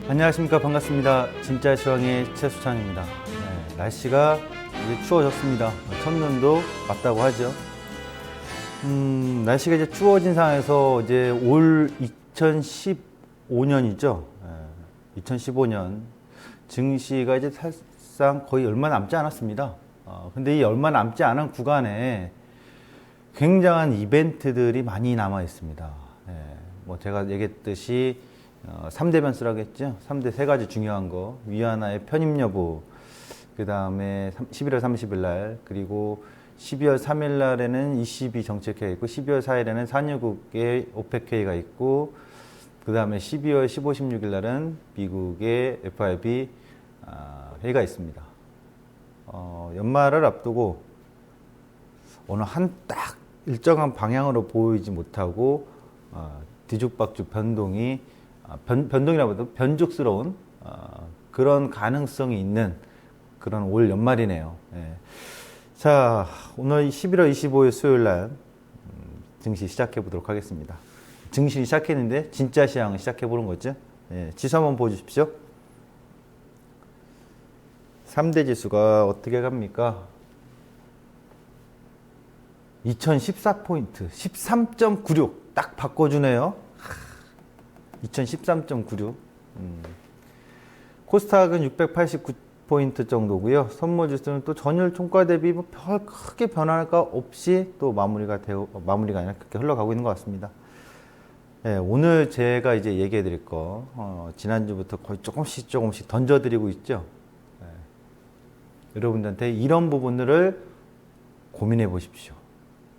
안녕하십니까. 반갑습니다. 진짜 시황의 최수창입니다. 네, 날씨가 이제 추워졌습니다. 첫눈도 왔다고 하죠. 날씨가 이제 추워진 상황에서 이제 올 2015년이죠. 2015년 증시가 이제 사실상 거의 얼마 남지 않았습니다. 근데 이 얼마 남지 않은 구간에 굉장한 이벤트들이 많이 남아 있습니다. 뭐 제가 얘기했듯이 3대 변수라고 했죠. 3대 세 가지 중요한 거. 위안화의 편입 여부, 그 다음에 11월 30일 날, 그리고 12월 3일 날에는 ECB 정책회의가 있고, 12월 4일에는 산유국의 오펙회의가 있고, 그 다음에 12월 15, 16일 날은 미국의 FRB 회의가 있습니다. 연말을 앞두고 어느 한 딱 일정한 방향으로 보이지 못하고 뒤죽박죽 변동이 변동이라고도 변죽스러운 그런 가능성이 있는 그런 올 연말이네요. 자, 오늘 11월 25일 수요일 날 증시 시작해 보도록 하겠습니다. 증시 시작했는데 진짜 시황을 시작해 보는 거죠. 지수 한번 보여주십시오. 3대 지수가 어떻게 갑니까? 2014포인트 13.96 딱 바꿔주네요. 2013.96. 코스닥은 689포인트 정도고요. 선물지수는 또 전일 총가 대비 별 크게 변화가 없이 또 마무리가 아니라 그렇게 흘러가고 있는 것 같습니다. 오늘 제가 이제 얘기해 드릴 거, 지난주부터 거의 조금씩 던져드리고 있죠. 여러분들한테 이런 부분들을 고민해 보십시오.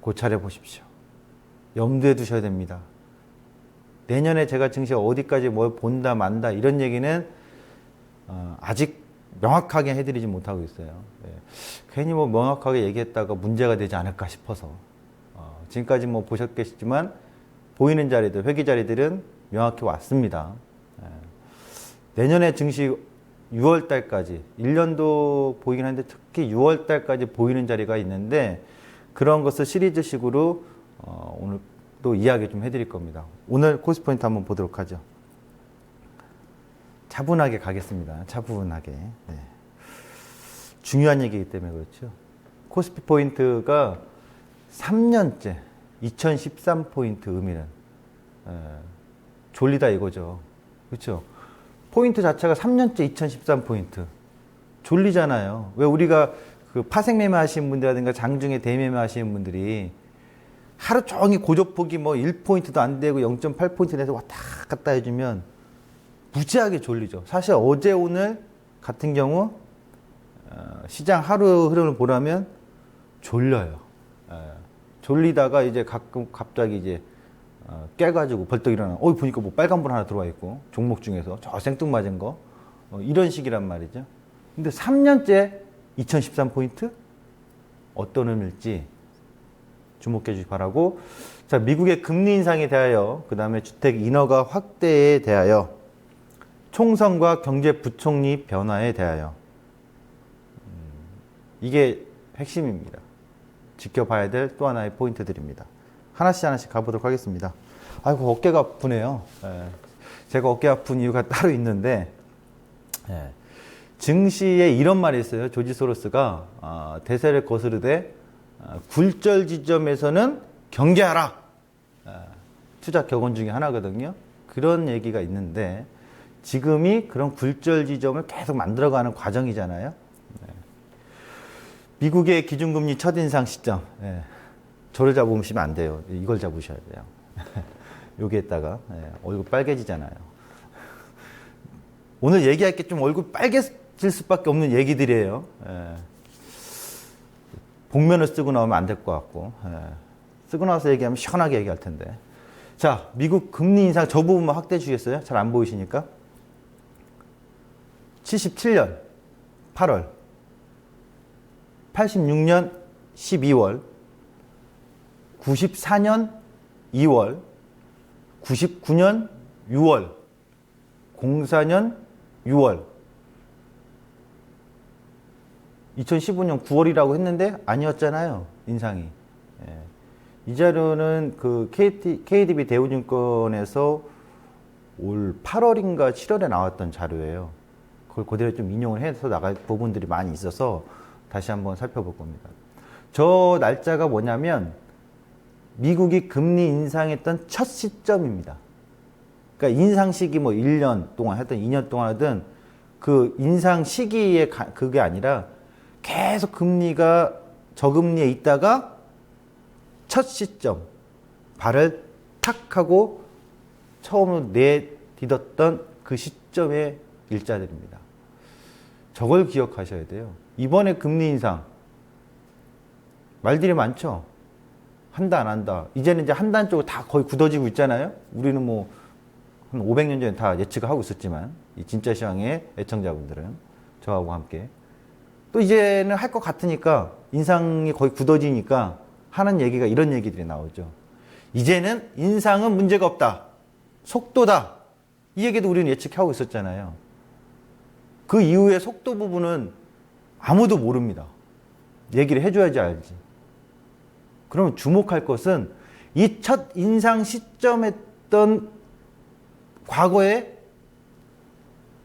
고찰해 보십시오. 염두에 두셔야 됩니다. 내년에 제가 증시가 어디까지 뭘 본다 만다 이런 얘기는 아직 명확하게 해드리지 못하고 있어요. 괜히 뭐 명확하게 얘기했다가 문제가 되지 않을까 싶어서 지금까지 뭐 보셨겠지만 보이는 자리들, 회귀 자리들은 명확히 왔습니다. 내년에 증시 6월 달까지 1년도 보이긴 하는데 특히 6월 달까지 보이는 자리가 있는데 그런 것을 시리즈식으로 오늘 또 이야기 좀 해드릴 겁니다. 오늘 코스피포인트 한번 보도록 하죠. 차분하게 가겠습니다. 차분하게. 중요한 얘기이기 때문에 그렇죠. 코스피포인트가 3년째 2013포인트 의미는 졸리다 이거죠. 그렇죠. 포인트 자체가 3년째 2013포인트. 졸리잖아요. 왜 우리가 그 파생 매매 하시는 분들이라든가 장중에 대매매 하시는 분들이 하루 종일 고조폭이 뭐 1포인트도 안 되고 0.8포인트 내서 왔다 갔다 해주면 무지하게 졸리죠. 사실 어제 오늘 같은 경우 시장 하루 흐름을 보라면 졸려요. 졸리다가 이제 가끔 갑자기 이제 깨가지고 벌떡 일어나. 보니까 뭐 빨간불 하나 들어와 있고 종목 중에서 저 생뚱맞은 거 이런 식이란 말이죠. 근데 3년째 2013포인트 어떤 의미일지 주목해 주시기 바라고. 자, 미국의 금리 인상에 대하여, 그 다음에 주택 인허가 확대에 대하여, 총선과 경제부총리 변화에 대하여, 이게 핵심입니다. 지켜봐야 될 또 하나의 포인트들입니다. 하나씩 가보도록 하겠습니다. 아이고, 어깨가 아프네요. 제가 어깨 아픈 이유가 따로 있는데, 증시에 이런 말이 있어요. 조지 소로스가 대세를 거스르되 굴절 지점에서는 경계하라. 투자 격언 중에 하나거든요. 그런 얘기가 있는데 지금이 그런 굴절 지점을 계속 만들어가는 과정이잖아요. 미국의 기준금리 첫인상 시점. 저를 잡으시면 안 돼요. 이걸 잡으셔야 돼요. 여기에다가 얼굴 빨개지잖아요. 오늘 얘기할 게 좀 얼굴 빨개질 수밖에 없는 얘기들이에요. 복면을 쓰고 나오면 안 될 것 같고, 쓰고 나서 얘기하면 시원하게 얘기할 텐데. 자, 미국 금리 인상 저 부분만 확대해 주시겠어요? 잘 안 보이시니까. 77년 8월, 86년 12월, 94년 2월, 99년 6월, 04년 6월, 2015년 9월이라고 했는데 아니었잖아요, 인상이. 이 자료는 그 KDB 대우증권에서 올 8월인가 7월에 나왔던 자료예요. 그걸 그대로 좀 인용을 해서 나갈 부분들이 많이 있어서 다시 한번 살펴볼 겁니다. 저 날짜가 뭐냐면 미국이 금리 인상했던 첫 시점입니다. 그러니까 인상 시기 뭐 1년 동안 하든 2년 동안 하든 그 인상 시기에 그게 아니라 계속 금리가 저금리에 있다가 첫 시점 발을 탁 하고 처음으로 내딛었던 그 시점의 일자들입니다. 저걸 기억하셔야 돼요. 이번에 금리 인상 말들이 많죠. 한다 안 한다. 이제는 이제 한다는 쪽으로 다 거의 굳어지고 있잖아요. 우리는 뭐 한 500년 전에 다 예측을 하고 있었지만 이 진짜 시황의 애청자분들은 저하고 함께 또 이제는 할 것 같으니까 인상이 거의 굳어지니까 하는 얘기가 이런 얘기들이 나오죠. 이제는 인상은 문제가 없다. 속도다. 이 얘기도 우리는 예측하고 있었잖아요. 그 이후의 속도 부분은 아무도 모릅니다. 얘기를 해줘야지 알지. 그러면 주목할 것은 이 첫 인상 시점했던 과거의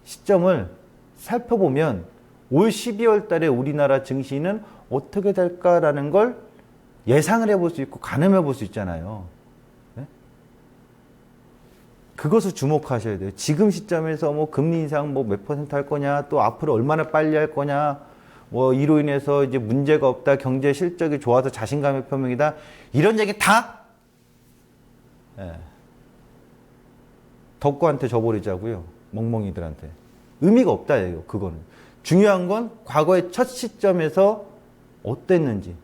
시점을 살펴보면 올 12월 달에 우리나라 증시는 어떻게 될까라는 걸 예상을 해볼 수 있고 가늠해 볼 수 있잖아요. 네? 그것을 주목하셔야 돼요. 지금 시점에서 뭐 금리 인상 뭐 몇 % 할 거냐, 또 앞으로 얼마나 빨리 할 거냐, 뭐 이로 인해서 이제 문제가 없다, 경제 실적이 좋아서 자신감의 표명이다, 이런 얘기 다 덕구한테 줘버리자고요. 멍멍이들한테. 의미가 없다, 이거, 그거는. 중요한 건 과거의 첫 시점에서 어땠는지,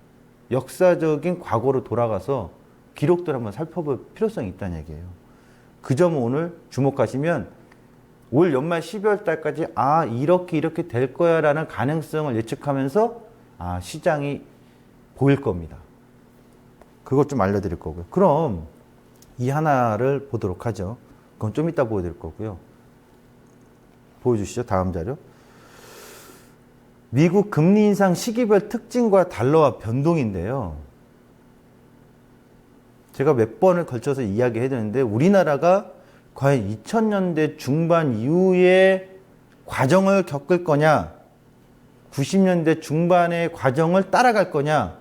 역사적인 과거로 돌아가서 기록들 한번 살펴볼 필요성이 있다는 얘기예요. 그 점을 오늘 주목하시면 올 연말 12월 달까지 이렇게 될 거야 라는 가능성을 예측하면서 시장이 보일 겁니다. 그것 좀 알려드릴 거고요. 그럼 이 하나를 보도록 하죠. 그건 좀 이따 보여드릴 거고요. 보여주시죠. 다음 자료. 미국 금리 인상 시기별 특징과 달러와 변동인데요. 제가 몇 번을 걸쳐서 이야기해드렸는데 우리나라가 과연 2000년대 중반 이후에 과정을 겪을 거냐, 90년대 중반의 과정을 따라갈 거냐,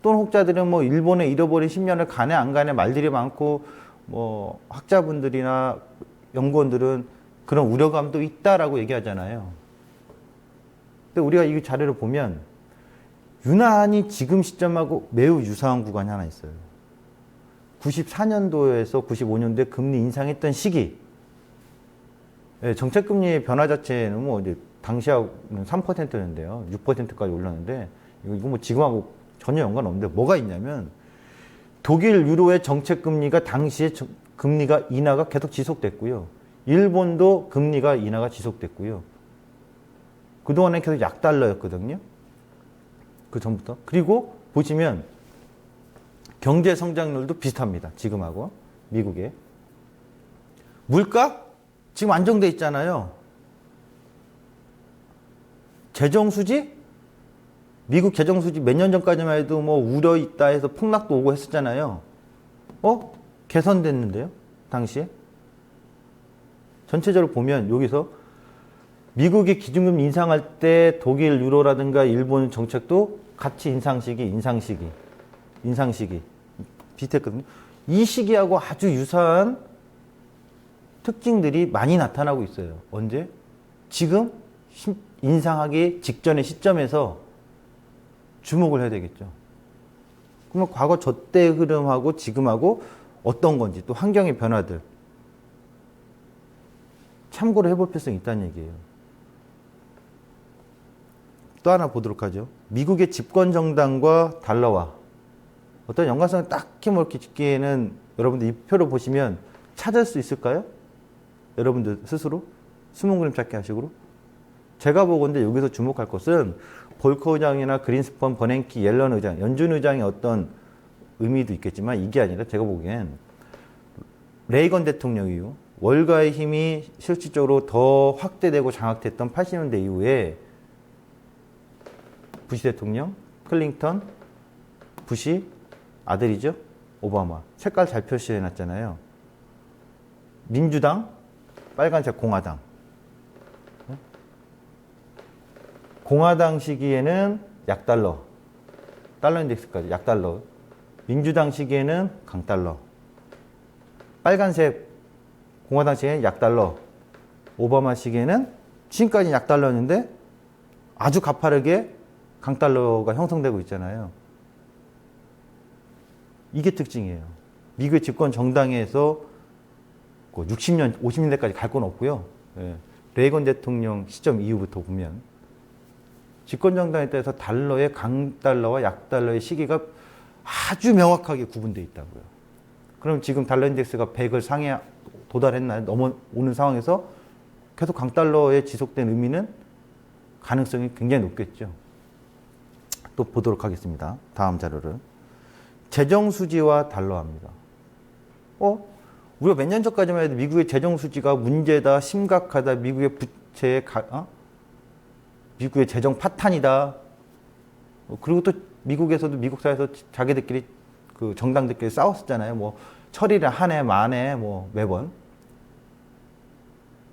또는 혹자들은 뭐 일본에 잃어버린 10년을 가네 안 가네 말들이 많고 뭐 학자분들이나 연구원들은 그런 우려감도 있다라고 얘기하잖아요. 근데 우리가 이 자료를 보면 유난히 지금 시점하고 매우 유사한 구간이 하나 있어요. 94년도에서 95년도에 금리 인상했던 시기. 정책금리의 변화 자체는 뭐 이제 당시하고는 3%였는데요. 6%까지 올랐는데 이거 뭐 지금하고 전혀 연관없는데 뭐가 있냐면 독일 유로의 정책금리가 당시에 금리가 인하가 계속 지속됐고요. 일본도 금리가 인하가 지속됐고요. 그동안에 계속 약달러였거든요. 그 전부터. 그리고 보시면 경제 성장률도 비슷합니다. 지금하고 미국의. 물가? 지금 안정돼 있잖아요. 재정수지? 미국 재정수지 몇 년 전까지만 해도 뭐 우려 있다 해서 폭락도 오고 했었잖아요. 개선됐는데요. 당시에. 전체적으로 보면 여기서 미국이 기준금리 인상할 때 독일 유로라든가 일본 정책도 같이 인상 시기 비슷했거든요. 이 시기하고 아주 유사한 특징들이 많이 나타나고 있어요. 언제? 지금 인상하기 직전의 시점에서 주목을 해야 되겠죠. 그러면 과거 저때 흐름하고 지금하고 어떤 건지, 또 환경의 변화들 참고를 해볼 필요성이 있다는 얘기예요. 또 하나 보도록 하죠. 미국의 집권 정당과 달러와 어떤 연관성을 딱히 뭐 이렇게 짓기에는 여러분들 이 표를 보시면 찾을 수 있을까요? 여러분들 스스로 숨은 그림 찾기 하시고. 제가 보건데 여기서 주목할 것은 볼커 의장이나 그린스펀, 버냉키, 옐런 의장, 연준 의장의 어떤 의미도 있겠지만 이게 아니라 제가 보기엔 레이건 대통령 이후 월가의 힘이 실질적으로 더 확대되고 장악됐던 80년대 이후에 부시 대통령, 클린턴, 부시 아들이죠. 오바마. 색깔 잘 표시해 놨잖아요. 민주당, 빨간색 공화당. 공화당 시기에는 약달러. 달러 인덱스까지 약달러. 민주당 시기에는 강달러. 빨간색 공화당 시기에는 약달러. 오바마 시기에는 지금까지 약달러였는데 아주 가파르게 강달러가 형성되고 있잖아요. 이게 특징이에요. 미국의 집권 정당에서 60년, 50년대까지 갈 건 없고요. 예. 레이건 대통령 시점 이후부터 보면 집권 정당에 따라서 달러의 강달러와 약달러의 시기가 아주 명확하게 구분되어 있다고요. 그럼 지금 달러 인덱스가 100을 상해 도달했나요? 넘어오는 상황에서 계속 강달러에 지속된 의미는 가능성이 굉장히 높겠죠. 또 보도록 하겠습니다. 다음 자료를. 재정 수지와 달러합니다. 우리가 몇 년 전까지만 해도 미국의 재정 수지가 문제다, 심각하다, 미국의 부채의 미국의 재정 파탄이다. 그리고 또 미국에서도 미국 사회에서 자기들끼리 그 정당들끼리 싸웠었잖아요. 뭐 철이래 한 해, 만해 뭐 매번.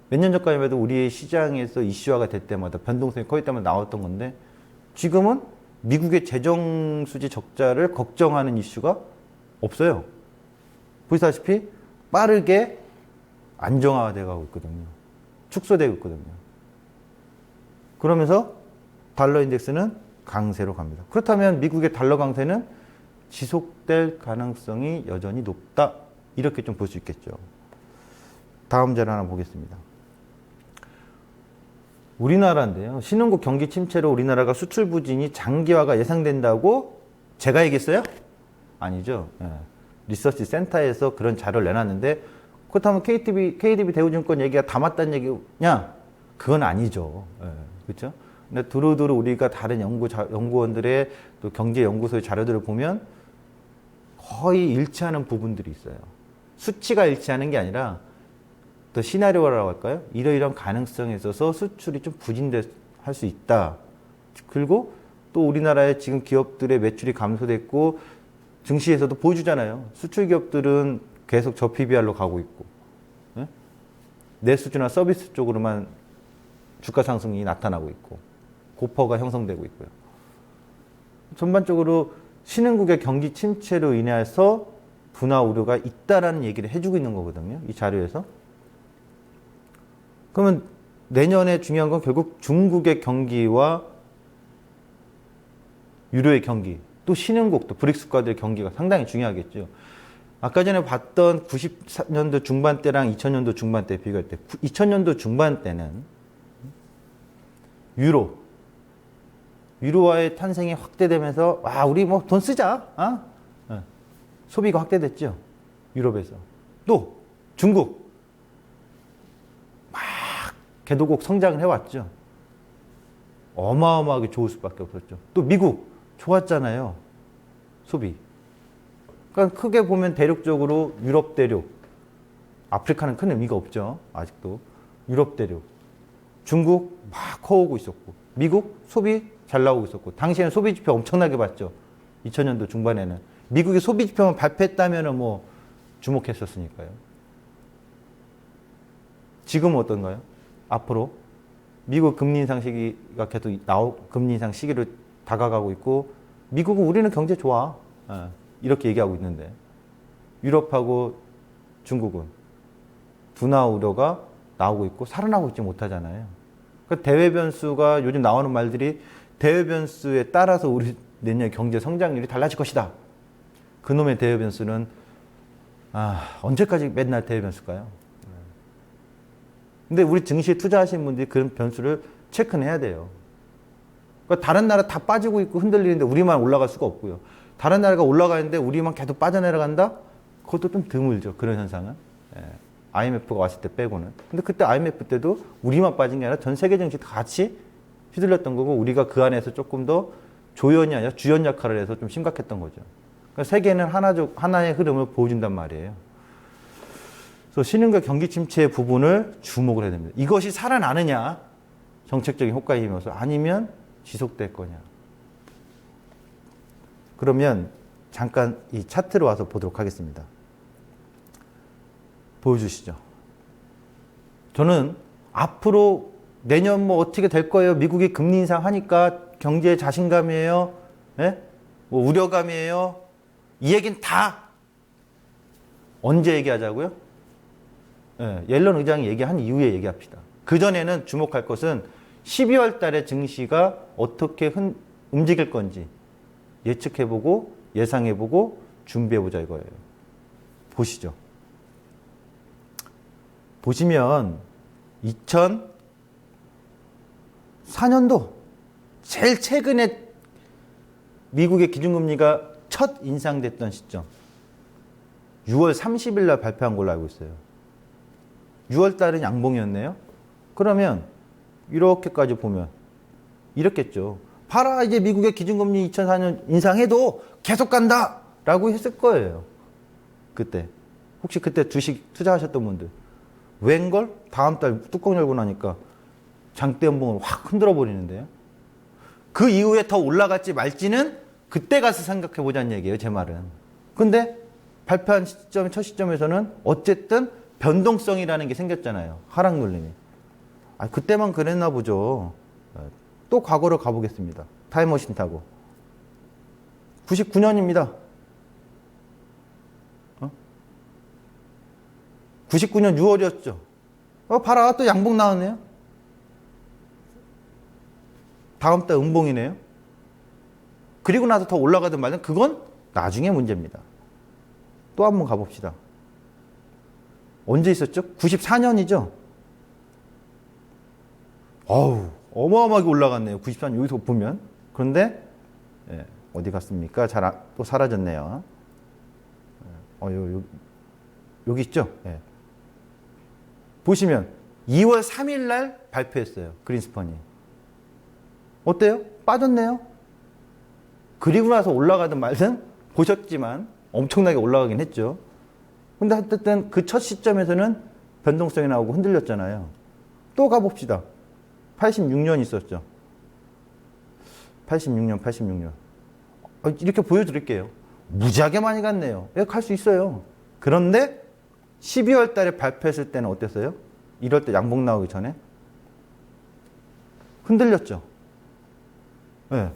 몇 년 전까지만 해도 우리의 시장에서 이슈화가 될 때마다 변동성이 커질 때마다 나왔던 건데 지금은 미국의 재정 수지 적자를 걱정하는 이슈가 없어요. 보시다시피 빠르게 안정화되어 가고 있거든요. 축소되고 있거든요. 그러면서 달러 인덱스는 강세로 갑니다. 그렇다면 미국의 달러 강세는 지속될 가능성이 여전히 높다. 이렇게 좀 볼 수 있겠죠. 다음 자료 하나 보겠습니다. 우리나라인데요. 신흥국 경기 침체로 우리나라가 수출 부진이 장기화가 예상된다고 제가 얘기했어요? 아니죠. 예. 리서치 센터에서 그런 자료를 내놨는데 그렇다면 KDB 대우증권 얘기가 다 맞다는 얘기냐? 그건 아니죠. 예. 그렇죠? 근데 두루두루 우리가 다른 연구원들의 또 경제연구소의 자료들을 보면 거의 일치하는 부분들이 있어요. 수치가 일치하는 게 아니라 또 시나리오라고 할까요? 이러이러한 가능성에 있어서 수출이 좀 부진할 수 있다. 그리고 또 우리나라의 지금 기업들의 매출이 감소됐고 증시에서도 보여주잖아요. 수출 기업들은 계속 저PBR로 가고 있고 내수주나 서비스 쪽으로만 주가 상승이 나타나고 있고 고퍼가 형성되고 있고요. 전반적으로 신흥국의 경기 침체로 인해서 둔화 우려가 있다라는 얘기를 해주고 있는 거거든요. 이 자료에서. 그러면 내년에 중요한 건 결국 중국의 경기와 유로의 경기, 또 신흥국, 또 브릭스 국가들의 경기가 상당히 중요하겠죠. 아까 전에 봤던 90년도 중반 때랑 2000년도 중반 때 비교할 때 2000년도 중반 때는 유로화의 탄생이 확대되면서 우리 뭐 돈 쓰자. 소비가 확대됐죠. 유럽에서. 또 중국 개도국 성장을 해왔죠. 어마어마하게 좋을 수밖에 없었죠. 또 미국 좋았잖아요. 소비. 그러니까 크게 보면 대륙적으로 유럽 대륙, 아프리카는 큰 의미가 없죠. 아직도. 유럽 대륙. 중국 막 커오고 있었고 미국 소비 잘 나오고 있었고 당시에는 소비 지표 엄청나게 봤죠. 2000년도 중반에는. 미국의 소비 지표만 발표했다면 뭐 주목했었으니까요. 지금은 어떤가요? 앞으로 미국 금리 인상 시기가 계속 금리 인상 시기로 다가가고 있고 미국은 우리는 경제 좋아. 이렇게 얘기하고 있는데 유럽하고 중국은 둔화 우려가 나오고 있고 살아나고 있지 못하잖아요. 그러니까 대외 변수가 요즘 나오는 말들이 대외 변수에 따라서 우리 내년 경제 성장률이 달라질 것이다. 그놈의 대외 변수는 언제까지 맨날 대외 변수일까요? 근데 우리 증시에 투자하시는 분들이 그런 변수를 체크는 해야 돼요. 그러니까 다른 나라 다 빠지고 있고 흔들리는데 우리만 올라갈 수가 없고요. 다른 나라가 올라가는데 우리만 계속 빠져내려간다? 그것도 좀 드물죠. 그런 현상은. IMF가 왔을 때 빼고는. 근데 그때 IMF 때도 우리만 빠진 게 아니라 전 세계 증시 다 같이 휘둘렸던 거고 우리가 그 안에서 조금 더 조연이 아니라 주연 역할을 해서 좀 심각했던 거죠. 그러니까 세계는 하나의 흐름을 보여준단 말이에요. 그래서 신흥과 경기 침체 부분을 주목을 해야 됩니다. 이것이 살아나느냐, 정책적인 효과에 힘입어서 아니면 지속될 거냐. 그러면 잠깐 이 차트로 와서 보도록 하겠습니다. 보여주시죠. 저는 앞으로 내년 뭐 어떻게 될 거예요? 미국이 금리 인상하니까 경제에 자신감이에요? 예? 뭐 우려감이에요? 이 얘기는 다 언제 얘기하자고요? 예, 옐런 의장이 얘기한 이후에 얘기합시다. 그전에는 주목할 것은 12월 달에 증시가 어떻게 움직일 건지 예측해보고 예상해보고 준비해보자 이거예요. 보시죠. 보시면 2004년도 제일 최근에 미국의 기준금리가 첫 인상됐던 시점 6월 30일 날 발표한 걸로 알고 있어요. 6월 달은 양봉이었네요. 그러면 이렇게까지 보면 이렇겠죠. 봐라 이제 미국의 기준금리 2004년 인상해도 계속 간다 라고 했을 거예요. 그때 혹시 그때 주식 투자하셨던 분들 웬걸? 다음 달 뚜껑 열고 나니까 장대 연봉을 확 흔들어 버리는데요. 그 이후에 더 올라갈지 말지는 그때 가서 생각해 보자는 얘기예요. 제 말은. 근데 발표한 시점, 첫 시점에서는 어쨌든 변동성이라는 게 생겼잖아요. 하락 눌림이. 그때만 그랬나 보죠. 또 과거로 가보겠습니다. 타임머신 타고. 99년입니다. 99년 6월이었죠. 봐라, 또 양봉 나왔네요. 다음 달 음봉이네요. 그리고 나서 더 올라가든 말든 그건 나중에 문제입니다. 또 한번 가봅시다. 언제 있었죠? 94년이죠? 어우, 어마어마하게 올라갔네요. 94년 여기서 보면. 그런데 어디 갔습니까? 또 사라졌네요. 여기 있죠? 보시면 2월 3일 날 발표했어요. 그린스펀이. 어때요? 빠졌네요. 그리고 나서 올라가든 말든 보셨지만 엄청나게 올라가긴 했죠. 근데 어쨌든 그 첫 시점에서는 변동성이 나오고 흔들렸잖아요. 또 가봅시다. 86년 있었죠. 86년. 이렇게 보여드릴게요. 무지하게 많이 갔네요. 갈 수 있어요. 그런데 12월 달에 발표했을 때는 어땠어요? 1월 때 양봉 나오기 전에? 흔들렸죠. 네.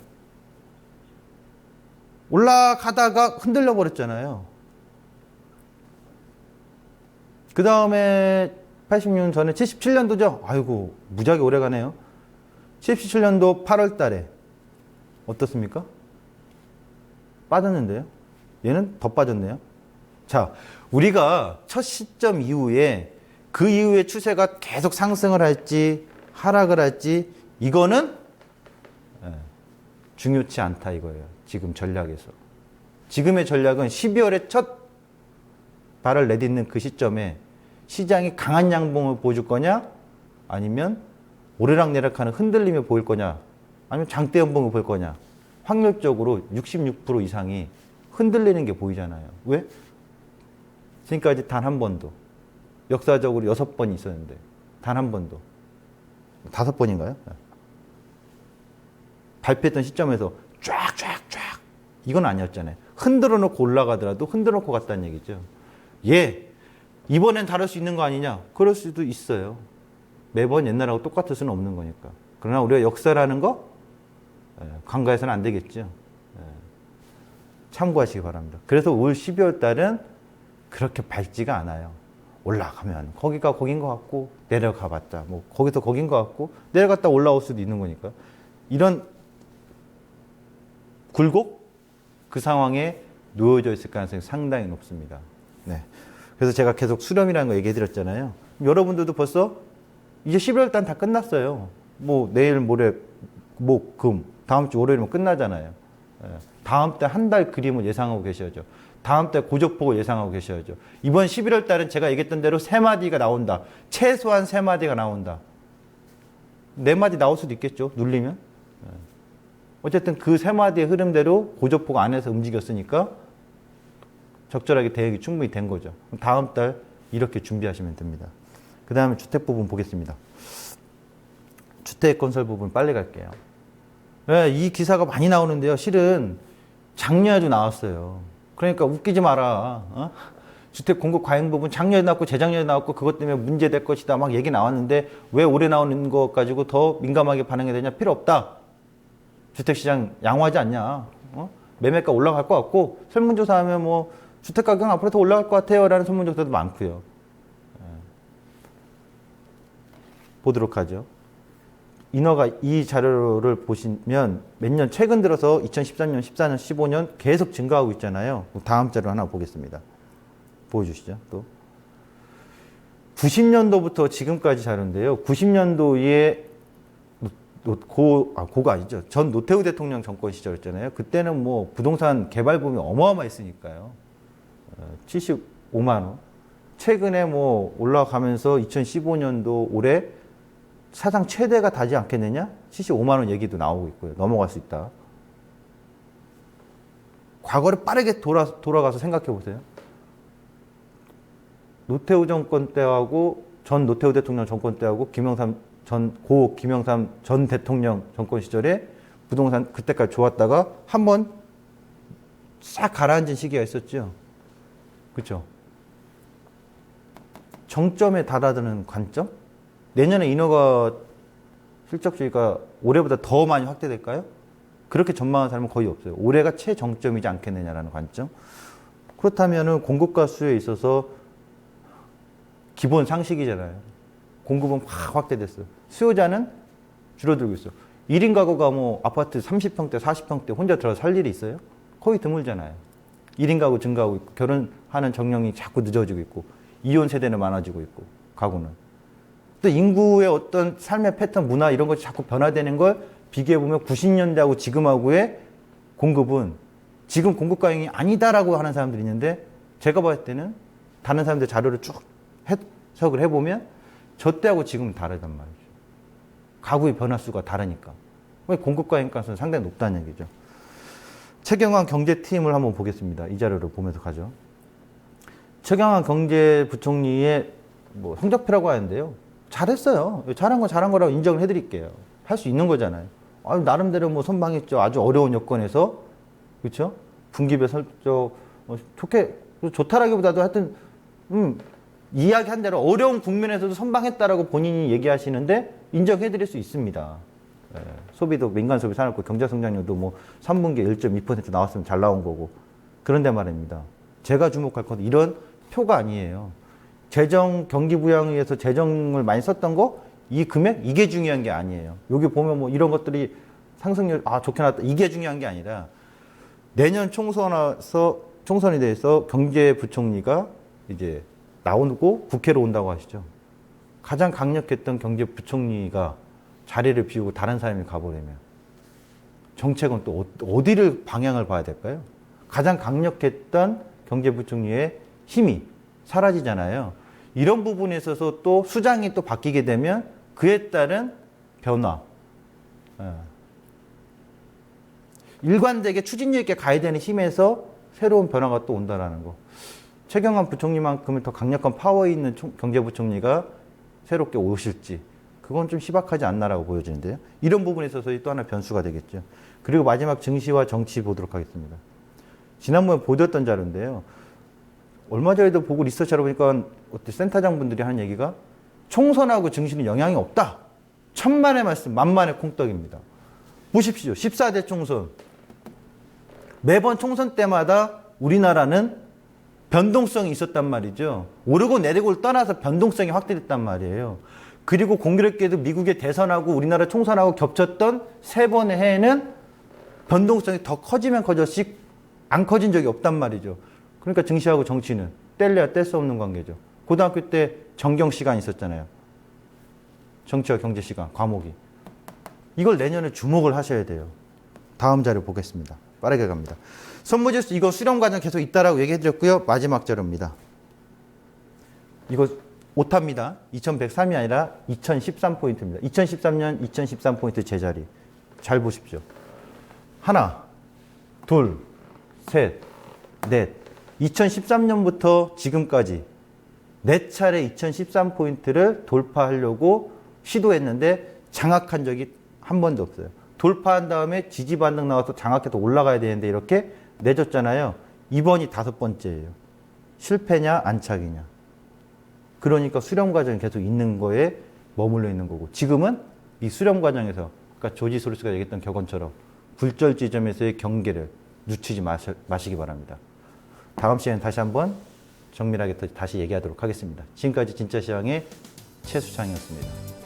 올라가다가 흔들려 버렸잖아요. 그 다음에 86년 전에 77년도죠. 아이고, 무지하게 오래 가네요. 77년도 8월 달에 어떻습니까? 빠졌는데요. 얘는 더 빠졌네요. 자, 우리가 첫 시점 이후에 그 이후에 추세가 계속 상승을 할지 하락을 할지 이거는 중요치 않다 이거예요. 지금 전략에서. 지금의 전략은 12월에 첫 발을 내딛는 그 시점에 시장이 강한 양봉을 보여줄 거냐 아니면 오르락내락하는 흔들림이 보일 거냐 아니면 장대 연봉을 보일 거냐 확률적으로 66% 이상이 흔들리는 게 보이잖아요. 왜? 지금까지 단 한 번도 역사적으로 6번 있었는데 단 한 번도 5번인가요? 발표했던 시점에서 쫙 이건 아니었잖아요. 흔들어 놓고 올라가더라도 흔들어 놓고 갔다는 얘기죠. 이번엔 다를 수 있는 거 아니냐? 그럴 수도 있어요. 매번 옛날하고 똑같을 수는 없는 거니까. 그러나 우리가 역사라는 거 간과해서는 안 되겠죠. 참고하시기 바랍니다. 그래서 올 12월 달은 그렇게 밝지가 않아요. 올라가면 거기가 거긴 것 같고 내려가 봤자 뭐 거기서 거긴 것 같고 내려갔다 올라올 수도 있는 거니까 이런 굴곡 그 상황에 놓여져 있을 가능성이 상당히 높습니다. 네. 그래서 제가 계속 수렴이라는 거 얘기해 드렸잖아요. 여러분들도 벌써 이제 11월 달 다 끝났어요. 뭐 내일 모레 목, 금 다음 주 월요일이면 끝나잖아요. 다음 달 한 달 그림을 예상하고 계셔야죠. 다음 달 고적폭을 예상하고 계셔야죠. 이번 11월 달은 제가 얘기했던 대로 3마디가 나온다. 최소한 3마디가 나온다. 4마디 나올 수도 있겠죠. 눌리면. 어쨌든 그 3마디의 흐름대로 고적폭 안에서 움직였으니까 적절하게 대응이 충분히 된 거죠. 다음 달 이렇게 준비하시면 됩니다. 그 다음에 주택 부분 보겠습니다. 주택 건설 부분 빨리 갈게요. 이 기사가 많이 나오는데요. 실은 작년에도 나왔어요. 그러니까 웃기지 마라. 주택 공급 과잉 부분 작년에 나왔고 재작년에 나왔고 그것 때문에 문제될 것이다 막 얘기 나왔는데 왜 올해 나오는 것 가지고 더 민감하게 반응해야 되냐? 필요 없다. 주택시장 양호하지 않냐? 매매가 올라갈 것 같고 설문조사하면 뭐 주택 가격 앞으로 더 올라갈 것 같아요라는 설문조사도 많고요. 보도록 하죠. 인허가 이 자료를 보시면 몇 년 최근 들어서 2013년, 14년, 15년 계속 증가하고 있잖아요. 다음 자료 하나 보겠습니다. 보여주시죠. 또 90년도부터 지금까지 자료인데요. 90년도에 고가 아니죠. 전 노태우 대통령 정권 시절이었잖아요. 그때는 뭐 부동산 개발 붐이 어마어마했으니까요. 75만 원. 최근에 뭐 올라가면서 2015년도 올해 사상 최대가 되지 않겠느냐? 75만 원 얘기도 나오고 있고요. 넘어갈 수 있다. 과거를 빠르게 돌아가서 생각해 보세요. 노태우 정권 때하고 전 노태우 대통령 정권 때하고 고 김영삼 전 대통령 정권 시절에 부동산 그때까지 좋았다가 한번 싹 가라앉은 시기가 있었죠. 그렇죠? 정점에 달아드는 관점? 내년에 인허가 실적주의가 올해보다 더 많이 확대될까요? 그렇게 전망하는 사람은 거의 없어요. 올해가 최정점이지 않겠느냐라는 관점. 그렇다면 공급과 수요에 있어서 기본 상식이잖아요. 공급은 확 확대됐어요. 수요자는 줄어들고 있어. 1인 가구가 뭐 아파트 30평대, 40평대 혼자 들어서 살 일이 있어요? 거의 드물잖아요. 1인 가구 증가하고 있고 결혼하는 정령이 자꾸 늦어지고 있고 이혼 세대는 많아지고 있고 가구는. 또 인구의 어떤 삶의 패턴, 문화 이런 것이 자꾸 변화되는 걸 비교해보면 90년대하고 지금하고의 공급은 지금 공급 과잉이 아니다라고 하는 사람들이 있는데 제가 봤을 때는 다른 사람들 자료를 쭉 해석을 해보면 저 때하고 지금은 다르단 말이죠. 가구의 변화수가 다르니까. 공급 과잉 가능성은 상당히 높다는 얘기죠. 최경환 경제팀을 한번 보겠습니다. 이 자료를 보면서 가죠. 최경환 경제부총리의 뭐 성적표라고 하는데요. 잘했어요. 잘한 건 잘한 거라고 인정을 해드릴게요. 할 수 있는 거잖아요. 나름대로 뭐 선방했죠. 아주 어려운 여건에서. 그렇죠? 분기별 설정 좋다라기보다도 하여튼 이야기한 대로 어려운 국면에서도 선방했다라고 본인이 얘기하시는데 인정해드릴 수 있습니다. 예, 소비도 민간 소비 사놓고 경제 성장률도 뭐 3분기에 1.2% 나왔으면 잘 나온 거고 그런데 말입니다. 제가 주목할 건 이런 표가 아니에요. 재정 경기 부양에 의해서 재정을 많이 썼던 거 이 금액 이게 중요한 게 아니에요. 여기 보면 뭐 이런 것들이 상승률 좋게 나왔다 이게 중요한 게 아니라 내년 총선에 대해서 경제부총리가 이제 나오고 국회로 온다고 하시죠. 가장 강력했던 경제부총리가 자리를 비우고 다른 사람이 가버리면 정책은 또 어디를 방향을 봐야 될까요? 가장 강력했던 경제부총리의 힘이 사라지잖아요. 이런 부분에 있어서 또 수장이 또 바뀌게 되면 그에 따른 변화. 일관되게 추진력 있게 가야 되는 힘에서 새로운 변화가 또 온다라는 거. 최경환 부총리만큼은 더 강력한 파워 있는 경제부총리가 새롭게 오실지 그건 좀 희박하지 않나라고 보여지는데요. 이런 부분에 있어서 또 하나 변수가 되겠죠. 그리고 마지막 증시와 정치 보도록 하겠습니다. 지난번에 보도했던 자료인데요. 얼마 전에도 보고 리서치하러 보니까 센터장 분들이 하는 얘기가 총선하고 증시는 영향이 없다. 천만의 말씀 만만의 콩떡입니다. 보십시오. 14대 총선. 매번 총선 때마다 우리나라는 변동성이 있었단 말이죠. 오르고 내리고를 떠나서 변동성이 확대됐단 말이에요. 그리고 공교롭게도 미국의 대선하고 우리나라 총선하고 겹쳤던 세 번의 해에는 변동성이 더 커지면 커졌씩 안 커진 적이 없단 말이죠. 그러니까 증시하고 정치는 뗄래야 뗄 수 없는 관계죠. 고등학교 때 정경 시간 있었잖아요. 정치와 경제 시간, 과목이. 이걸 내년에 주목을 하셔야 돼요. 다음 자료 보겠습니다. 빠르게 갑니다. 선무지수 이거 수렴 과정 계속 있다라고 얘기해드렸고요. 마지막 자료입니다. 이거 오타입니다. 2103이 아니라 2013포인트입니다. 2013년 2013포인트 제자리. 잘 보십시오. 하나, 둘, 셋, 넷. 2013년부터 지금까지 4차례 2013포인트를 돌파하려고 시도했는데 장악한 적이 한 번도 없어요. 돌파한 다음에 지지 반등 나와서 장악해서 올라가야 되는데 이렇게 내줬잖아요. 이번이 5번째예요. 실패냐 안착이냐. 그러니까 수렴 과정이 계속 있는 거에 머물러 있는 거고, 지금은 이 수렴 과정에서, 그러니까 조지 소로스가 얘기했던 격언처럼 굴절 지점에서의 경계를 늦추지 마시기 바랍니다. 다음 시간에 다시 한번 정밀하게 다시 얘기하도록 하겠습니다. 지금까지 진짜 시황의 최수창이었습니다.